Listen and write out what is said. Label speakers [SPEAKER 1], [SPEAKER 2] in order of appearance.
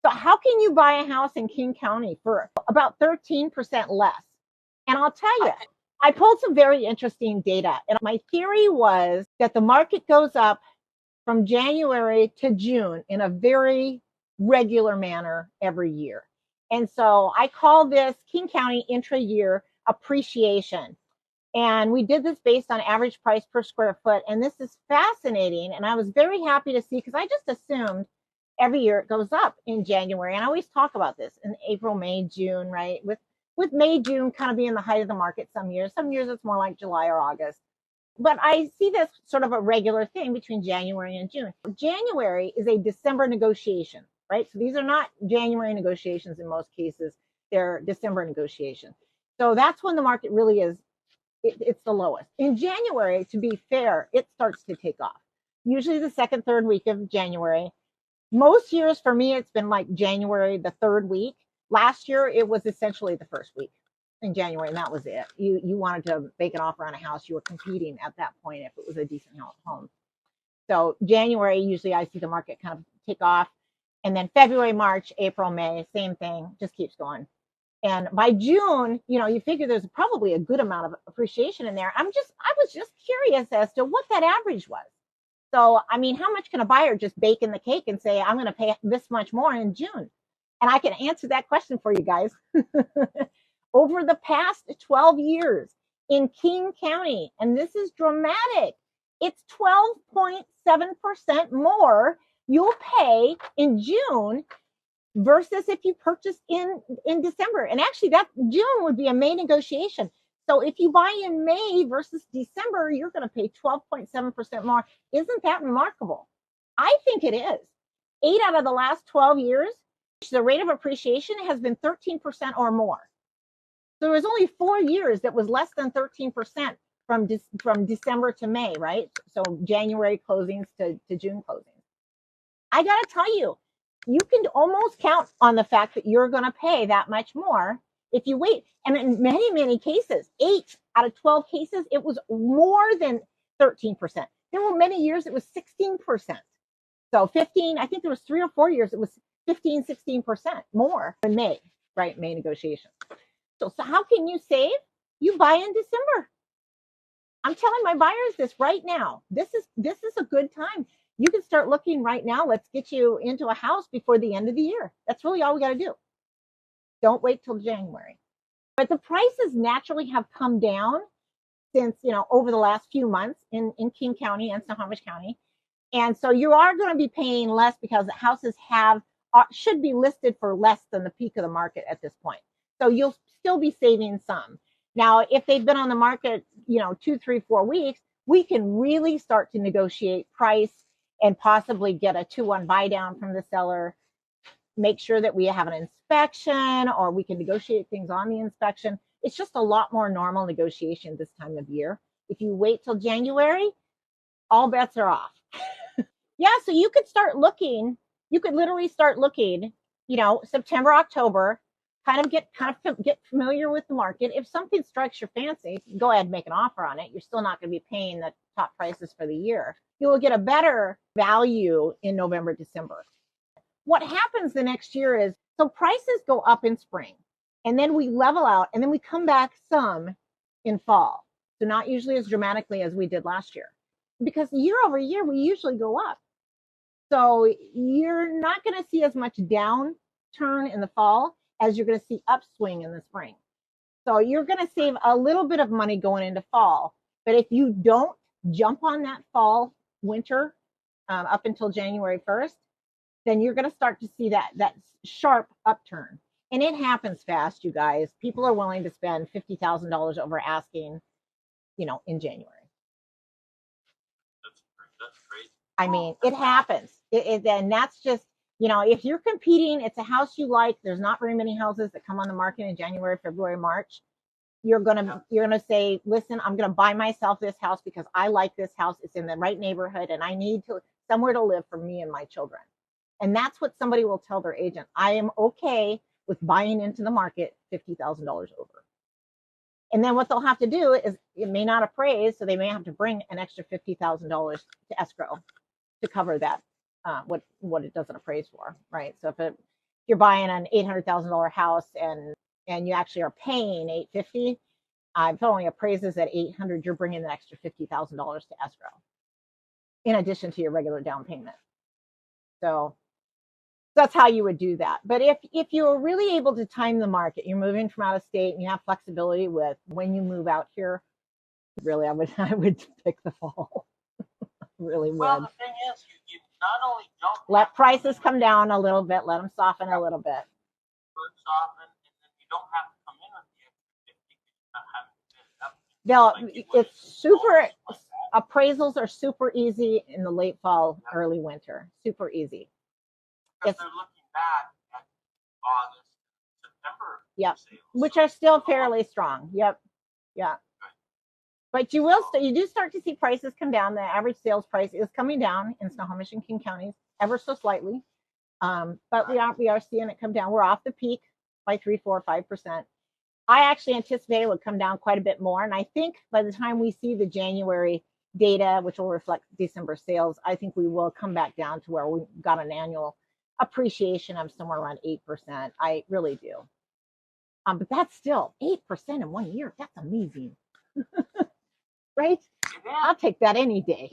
[SPEAKER 1] So how can you buy a house in King County for about 13% less? And I'll tell you, I pulled some very interesting data. And my theory was that the market goes up from January to June in a very regular manner every year. And so I call this King County intra-year appreciation. And we did this based on average price per square foot. And this is fascinating. And I was very happy to see, because I just assumed every year it goes up in January. And I always talk about this in April, May, June, right? With May, June kind of being the height of the market some years. Some years it's more like July or August. But I see this sort of a regular thing between January and June. January is a December negotiation, right? So these are not January negotiations in most cases. They're December negotiations. So that's when the market really is, it's the lowest. In January, to be fair, it starts to take off. Usually the second, third week of January. Most years for me, it's been like January, the third week. Last year, it was essentially the first week in January, and that was it. You wanted to make an offer on a house, you were competing at that point if it was a decent home. So January, usually I see the market kind of take off. And then February, March, April, May, same thing, just keeps going. And by June, you figure there's probably a good amount of appreciation in there. I was just curious as to what that average was. So, I mean, how much can a buyer just bake in the cake and say, I'm going to pay this much more in June? And I can answer that question for you guys. Over the past 12 years in King County, and this is dramatic, it's 12.7% more you'll pay in June versus if you purchase in December. And actually, that June would be a May negotiation. So if you buy in May versus December, you're going to pay 12.7% more. Isn't that remarkable? I think it is. 8 out of the last 12 years, the rate of appreciation has been 13% or more. So there was only 4 years that was less than 13% from December to May, right? So January closings to June closings. I got to tell you, you can almost count on the fact that you're going to pay that much more if you wait. And in many, many cases, 8 out of 12 cases, it was more than 13%. There were many years it was 16%. So 15, I think there was 3 or 4 years it was 15, 16% more in May, right? May negotiations. So how can you save? You buy in December. I'm telling my buyers this right now. This is a good time. You can start looking right now. Let's get you into a house before the end of the year. That's really all we got to do. Don't wait till January. But the prices naturally have come down since, over the last few months in King County and Snohomish County. And so you are going to be paying less because the houses should be listed for less than the peak of the market at this point. So you'll still be saving some. Now, if they've been on the market, 2, 3, 4 weeks, we can really start to negotiate price and possibly get a 2-1 buy down from the seller. Make sure that we have an inspection, or we can negotiate things on the inspection. It's just a lot more normal negotiation this time of year. If you wait till January, all bets are off. Yeah, so you could start looking. You could literally start looking, September, October, kind of get familiar with the market. If something strikes your fancy, go ahead and make an offer on it. You're still not going to be paying the top prices for the year. You will get a better value in November, December. What happens the next year is, so prices go up in spring, and then we level out, and then we come back some in fall. So not usually as dramatically as we did last year, because year over year, we usually go up. So you're not going to see as much downturn in the fall as you're going to see upswing in the spring. So you're going to save a little bit of money going into fall. But if you don't jump on that fall, winter, up until January 1st, then you're going to start to see that sharp upturn. And it happens fast, you guys. People are willing to spend $50,000 over asking, in January.
[SPEAKER 2] That's crazy.
[SPEAKER 1] I mean, it happens. And that's just, if you're competing, it's a house you like. There's not very many houses that come on the market in January, February, March. You're gonna say, listen, I'm gonna buy myself this house because I like this house. It's in the right neighborhood, and I need somewhere to live for me and my children. And that's what somebody will tell their agent. I am okay with buying into the market $50,000 over. And then what they'll have to do is, it may not appraise, so they may have to bring an extra $50,000 to escrow to cover that, what it doesn't appraise for, right? So you're buying an $800,000 house and you actually are paying $850, if it only appraises at $800, you're bringing an extra $50,000 to escrow in addition to your regular down payment. So that's how you would do that. But if you're really able to time the market, you're moving from out of state and you have flexibility with when you move out here, really, I would pick the fall. Really would.
[SPEAKER 2] Well, the thing is, you not only don't
[SPEAKER 1] let prices come down a little bit, let them soften a little bit.
[SPEAKER 2] Soften, and then you don't have to come in with the
[SPEAKER 1] They'll, it's super, appraisals are super easy in the late fall, early winter. Super easy.
[SPEAKER 2] Because they're looking back at August, September.
[SPEAKER 1] Yep. Which are still fairly strong. Yep. Yeah. But you will you do start to see prices come down. The average sales price is coming down in Snohomish and King counties ever so slightly. But we are seeing it come down. We're off the peak by 3, 4, 5%. I actually anticipated it would come down quite a bit more. And I think by the time we see the January data, which will reflect December sales, I think we will come back down to where we got an annual appreciation of somewhere around 8%. I really do. But that's still 8% in 1 year. That's amazing. Right? I'll take that any day.